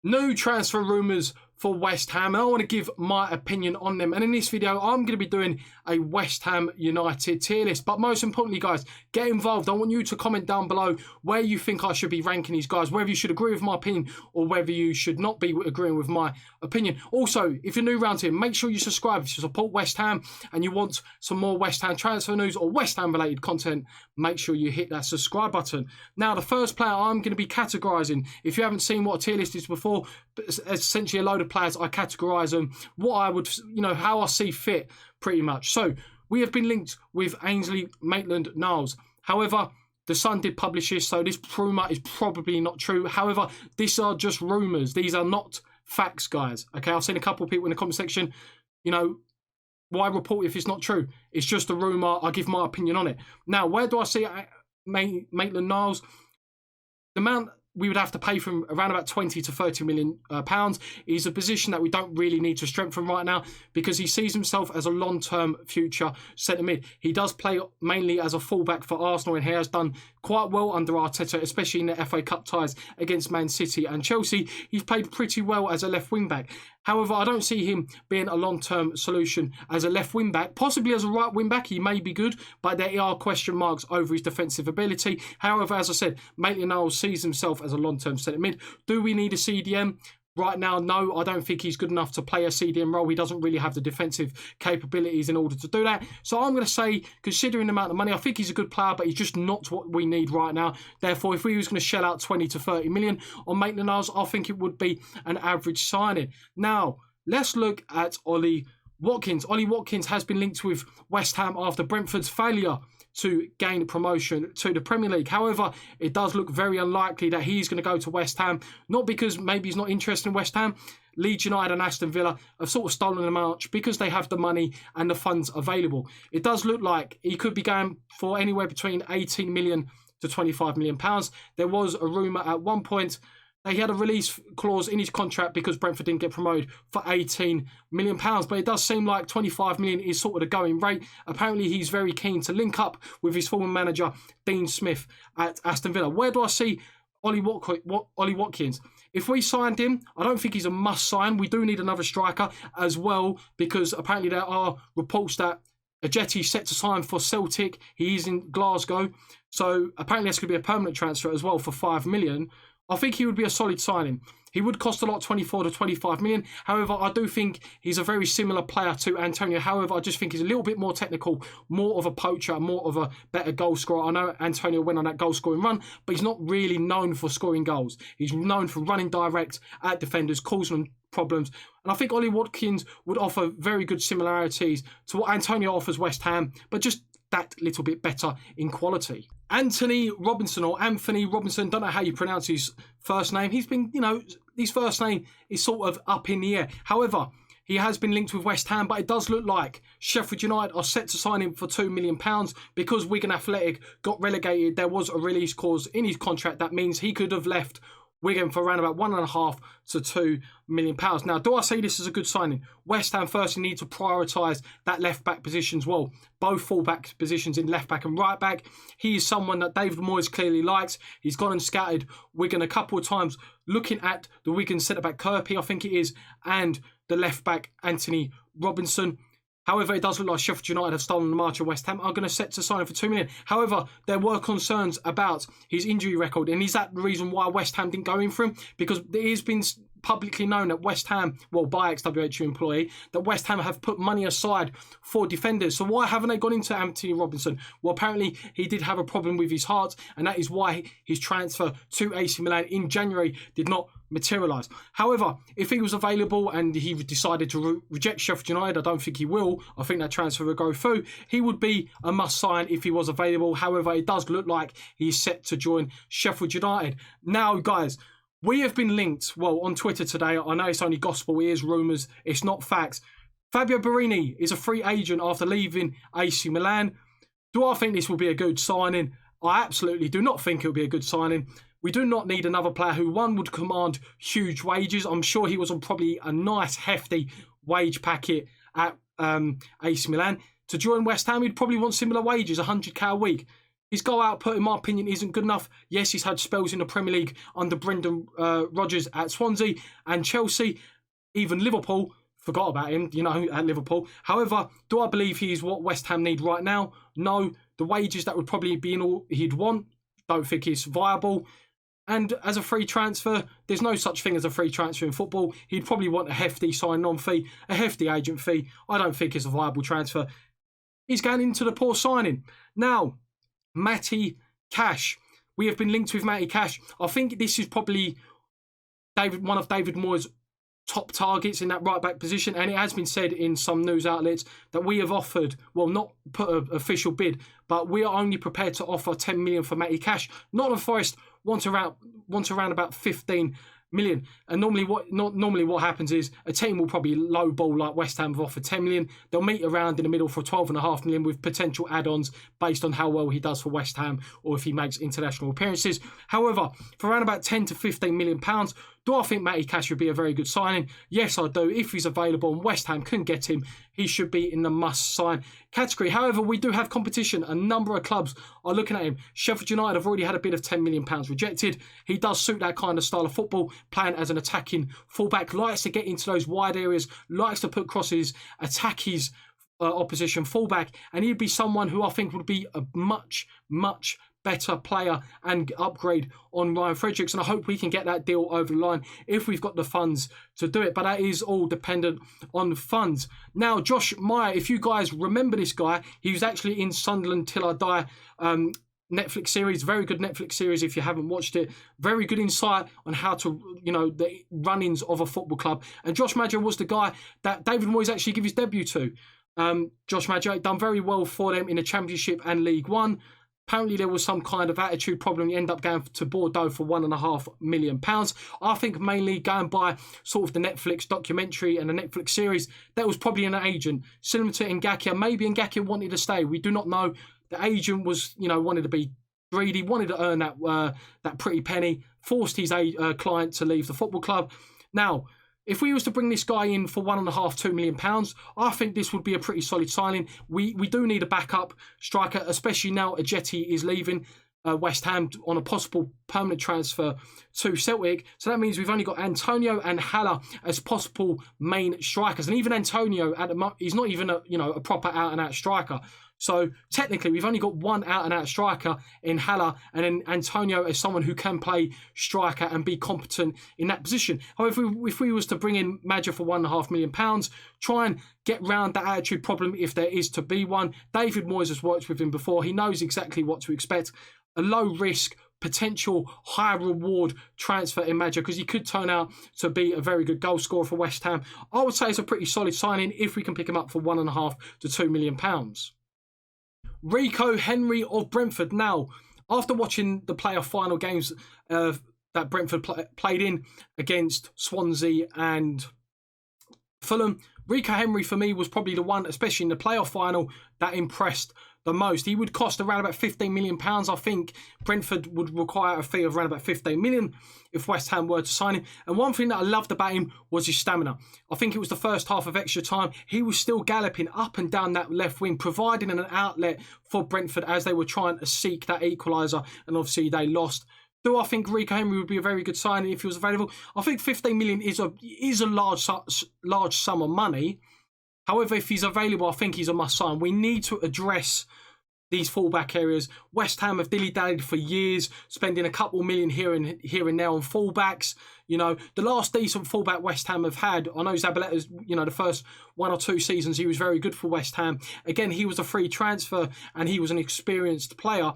New transfer rumours for West Ham, and I want to give my opinion on them. And in this video, I'm going to be doing a West Ham United tier list. But most importantly, guys, get involved. I want you to comment down below where you think I should be ranking these guys, whether you should agree with my opinion or whether you should not be agreeing with my opinion. Also, if you're new around here, make sure you subscribe. If you support West Ham and you want some more West Ham transfer news or West Ham related content, make sure you hit that subscribe button. Now, the first player I'm going to be categorising, if you haven't seen what a tier list is before, it's essentially a load of players. I categorise them, what I would, how I see fit, pretty much. So we have been linked with Ainsley Maitland-Niles. However, the Sun did publish this, so this rumour is probably not true. However, these are just rumours. These are not facts, guys. Okay, I've seen a couple of people in the comment section, why report if it's not true? It's just a rumour. I give my opinion on it. Now, where do I see Maitland-Niles? The amount we would have to pay from around about 20 to 30 million pounds. Is a position that we don't really need to strengthen right now because he sees himself as a long-term future centre mid. He does play mainly as a fullback for Arsenal and he has done quite well under Arteta, especially in the FA Cup ties against Man City and Chelsea. He's played pretty well as a left wing-back. However, I don't see him being a long-term solution as a left wing-back. Possibly as a right wing-back, he may be good, but there are question marks over his defensive ability. However, as I said, Maitland-Niles sees himself as a long-term centre mid. Do we need a CDM? Right now, no, I don't think he's good enough to play a CDM role. He doesn't really have the defensive capabilities in order to do that. So I'm going to say, considering the amount of money, I think he's a good player, but he's just not what we need right now. Therefore, if we was going to shell out 20 to 30 million on Maitland-Niles, I think it would be an average signing. Now, let's look at Ollie Watkins. Ollie Watkins has been linked with West Ham after Brentford's failure to gain promotion to the Premier League. However, it does look very unlikely that he's going to go to West Ham, not because maybe he's not interested in West Ham. Leeds United and Aston Villa have sort of stolen the march because they have the money and the funds available. It does look like he could be going for anywhere between 18 million to 25 million pounds. There was a rumour at one point that he had a release clause in his contract because Brentford didn't get promoted for 18 million pounds. But it does seem like 25 million is sort of the going rate. Apparently, he's very keen to link up with his former manager, Dean Smith, at Aston Villa. Where do I see Ollie Watkins? If we signed him, I don't think he's a must sign. We do need another striker as well because apparently there are reports that Ajeti's set to sign for Celtic. He is in Glasgow. So apparently that's going to be a permanent transfer as well for 5 million. I think he would be a solid signing. He would cost a lot, 24 to 25 million. However, I do think he's a very similar player to Antonio. However, I just think he's a little bit more technical, more of a poacher, more of a better goal scorer. I know Antonio went on that goal scoring run, but he's not really known for scoring goals. He's known for running direct at defenders, causing them problems. And I think Ollie Watkins would offer very good similarities to what Antonio offers West Ham, but just that little bit better in quality. Anthony Robinson, don't know how you pronounce his first name. He's been, his first name is sort of up in the air. However, he has been linked with West Ham, but it does look like Sheffield United are set to sign him for £2 million because Wigan Athletic got relegated. There was a release clause in his contract that means he could have left Wigan for around about £1.5 to £2 million. Now, do I say this is a good signing? West Ham firstly need to prioritise that left-back position as well. Both full-back positions in left-back and right-back. He is someone that David Moyes clearly likes. He's gone and scouted Wigan a couple of times, looking at the Wigan centre-back Kirby, I think it is, and the left-back Anthony Robinson. However, it does look like Sheffield United have stolen the march of West Ham, are going to set to sign him for £2 million. However, there were concerns about his injury record. And is that the reason why West Ham didn't go in for him? Because it has been publicly known that West Ham, well, by ex-WHU employee, that West Ham have put money aside for defenders. So why haven't they gone into Anthony Robinson? Well, apparently he did have a problem with his heart, and that is why his transfer to AC Milan in January did not materialise. However, if he was available and he decided to reject Sheffield United, I don't think he will. I think that transfer will go through. He would be a must-sign if he was available. However, it does look like he's set to join Sheffield United. Now, guys, we have been linked, well, on Twitter today. I know it's only gospel, it is rumours, it's not facts. Fabio Borini is a free agent after leaving AC Milan. Do I think this will be a good signing? I absolutely do not think it will be a good signing. We do not need another player who, one, would command huge wages. I'm sure he was on probably a nice, hefty wage packet at AC Milan. To join West Ham, he'd probably want similar wages, 100k a week. His goal output, in my opinion, isn't good enough. Yes, he's had spells in the Premier League under Brendan Rodgers at Swansea and Chelsea, even Liverpool. Forgot about him, you know, at Liverpool. However, do I believe he is what West Ham need right now? No. The wages that would probably be in all he'd want, don't think it's viable. And as a free transfer, there's no such thing as a free transfer in football. He'd probably want a hefty sign-on fee, a hefty agent fee. I don't think it's a viable transfer. He's going into the poor signing. Now, Matty Cash. We have been linked with Matty Cash. I think this is probably one of David Moyes' top targets in that right-back position, and it has been said in some news outlets that we have offered, well, not put an official bid, but we are only prepared to offer 10 million for Matty Cash. Nottingham Forest wants around about 15 million. And normally what happens is a team will probably lowball, like West Ham have offered 10 million. They'll meet around in the middle for 12.5 million with potential add-ons based on how well he does for West Ham or if he makes international appearances. However, for around about 10 to 15 million pounds, do I think Matty Cash would be a very good signing? Yes, I do. If he's available and West Ham can get him, he should be in the must-sign category. However, we do have competition. A number of clubs are looking at him. Sheffield United have already had a bid of £10 million rejected. He does suit that kind of style of football, playing as an attacking fullback, likes to get into those wide areas, likes to put crosses, attack his opposition fullback, and he'd be someone who I think would be a much, much better player and upgrade on Ryan Fredericks, and I hope we can get that deal over the line if we've got the funds to do it, but that is all dependent on funds. Now, Josh Meyer, if you guys remember this guy, he was actually in Sunderland Till I Die Netflix series, very good Netflix series if you haven't watched it, very good insight on how to, you know, the run-ins of a football club, and Josh Maja was the guy that David Moyes actually gave his debut to. Josh Maja done very well for them in the Championship and League One. Apparently there was some kind of attitude problem. He ended up going to Bordeaux for £1.5 million. I think mainly going by sort of the Netflix documentary and the Netflix series, that was probably an agent. Similar to Ngakia. Maybe Ngakia wanted to stay. We do not know. The agent was, you know, wanted to be greedy, wanted to earn that pretty penny, forced his client to leave the football club. Now, if we was to bring this guy in for £1.5, £2 million, I think this would be a pretty solid signing. We do need a backup striker, especially now Ajeti is leaving West Ham on a possible permanent transfer to Celtic. So that means we've only got Antonio and Haller as possible main strikers. And even Antonio, he's not even a proper out-and-out striker. So technically, we've only got one out-and-out striker in Haller, and then Antonio as someone who can play striker and be competent in that position. However, if we was to bring in Maja for £1.5 million, try and get round that attitude problem if there is to be one. David Moyes has worked with him before. He knows exactly what to expect. A low-risk, potential high reward transfer in Maja, because he could turn out to be a very good goal scorer for West Ham. I would say it's a pretty solid signing if we can pick him up for £1.5 to £2 million. Rico Henry of Brentford. Now, after watching the playoff final games that Brentford played in against Swansea and Fulham, Rico Henry for me was probably the one, especially in the playoff final, that impressed the most. He would cost around about £15 million. I think Brentford would require a fee of around about £15 million if West Ham were to sign him. And one thing that I loved about him was his stamina. I think it was the first half of extra time. He was still galloping up and down that left wing, providing an outlet for Brentford as they were trying to seek that equaliser, and obviously they lost. Do I think Rico Henry would be a very good signing if he was available? I think £15 million is a large sum of money. However, if he's available, I think he's a must sign. We need to address these fullback areas. West Ham have dilly-dallied for years, spending a couple million here and there on fullbacks. You know, the last decent fullback West Ham have had, I know Zabaletta's, the first 1 or 2 seasons, he was very good for West Ham. Again, he was a free transfer and he was an experienced player.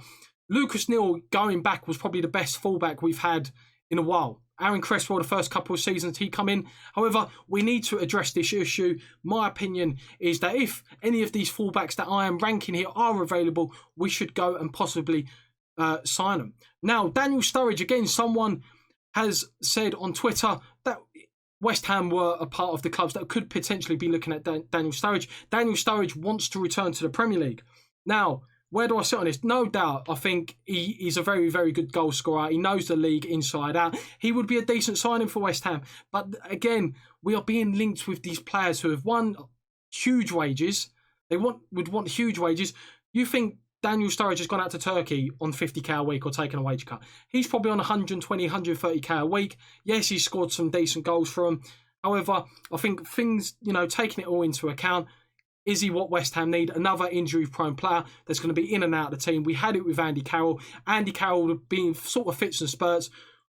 Lucas Neal, going back, was probably the best fullback we've had in a while. Aaron Cresswell, the first couple of seasons he come in. However, we need to address this issue. My opinion is that if any of these fullbacks that I am ranking here are available, we should go and possibly sign them. Now, Daniel Sturridge, again, someone has said on Twitter that West Ham were a part of the clubs that could potentially be looking at Daniel Sturridge. Daniel Sturridge wants to return to the Premier League. Now, where do I sit on this? No doubt, I think he's a very, very good goal scorer. He knows the league inside out. He would be a decent signing for West Ham. But again, we are being linked with these players who have won huge wages. Would want huge wages. You think Daniel Sturridge has gone out to Turkey on 50k a week or taken a wage cut. He's probably on 120, 130k a week. Yes, he's scored some decent goals for him. However, I think things, taking it all into account, is he what West Ham need? Another injury-prone player that's going to be in and out of the team. We had it with Andy Carroll. Andy Carroll, being sort of fits and spurts,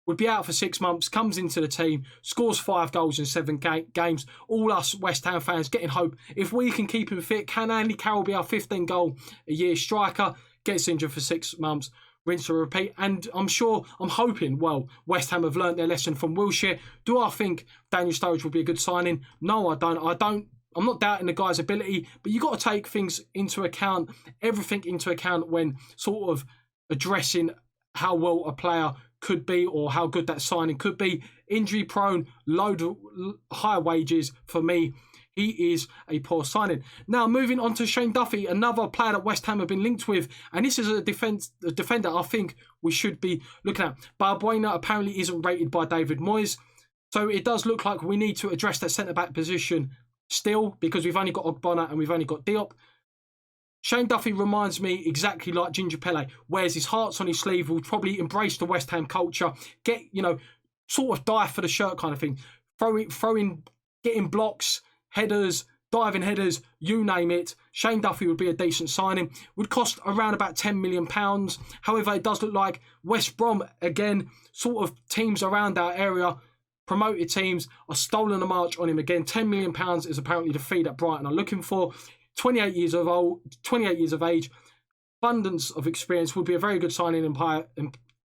would be out for 6 months, comes into the team, scores 5 goals in 7 games. All us West Ham fans getting hope. If we can keep him fit, can Andy Carroll be our 15-goal-a-year striker? Gets injured for 6 months, rinse and repeat. And I'm hoping, West Ham have learnt their lesson from Wilshere. Do I think Daniel Sturridge will be a good signing? No, I don't. I'm not doubting the guy's ability, but you've got to take things into account, everything into account when sort of addressing how well a player could be or how good that signing could be. Injury prone, high wages. For me, he is a poor signing. Now, moving on to Shane Duffy, another player that West Ham have been linked with. And this is a defender I think we should be looking at. Balbuena apparently isn't rated by David Moyes. So it does look like we need to address that centre-back position still, because we've only got Ogbonna and we've only got Diop. Shane Duffy reminds me exactly like Ginger Pele, wears his hearts on his sleeve, will probably embrace the West Ham culture, get, sort of die for the shirt kind of thing. Throwing, getting blocks, headers, diving headers, you name it. Shane Duffy would be a decent signing. Would cost around about £10 million. However, it does look like West Brom, again, sort of teams around our area, promoted teams, are stolen a march on him again. £10 million is apparently the fee that Brighton are looking for. 28 years of age, abundance of experience, would be a very good signing in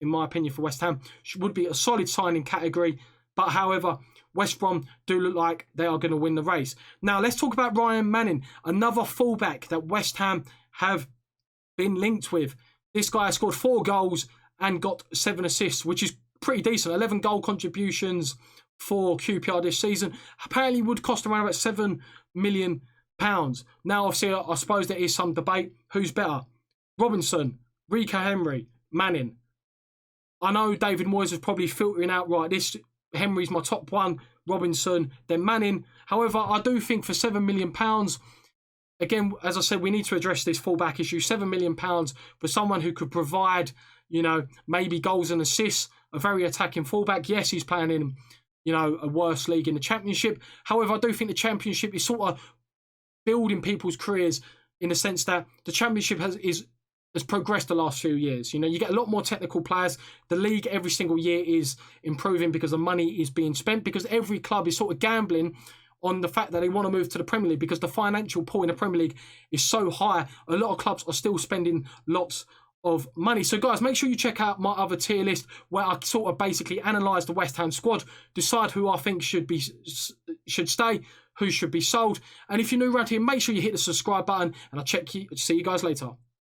my opinion for West Ham. Would be a solid signing category, but however, West Brom do look like they are going to win the race. Now, let's talk about Ryan Manning, another fullback that West Ham have been linked with. This guy has scored 4 goals and got 7 assists, which is pretty decent. 11 goal contributions for QPR this season. Apparently would cost around about £7 million. Now, obviously, I suppose there is some debate. Who's better? Robinson, Rico Henry, Manning. I know David Moyes is probably filtering out, right, this Henry's my top one, Robinson, then Manning. However, I do think for £7 million, again, as I said, we need to address this fullback issue. £7 million for someone who could provide, maybe goals and assists, a very attacking fullback. Yes, he's playing in, a worse league in the Championship. However, I do think the Championship is sort of building people's careers in the sense that the Championship has progressed the last few years. You get a lot more technical players. The league every single year is improving because the money is being spent, because every club is sort of gambling on the fact that they want to move to the Premier League because the financial pool in the Premier League is so high. A lot of clubs are still spending lots of money. So guys, make sure you check out my other tier list where I sort of basically analyse the West Ham squad, decide who I think should stay, who should be sold. And if you're new around here, make sure you hit the subscribe button, and I'll see you guys later.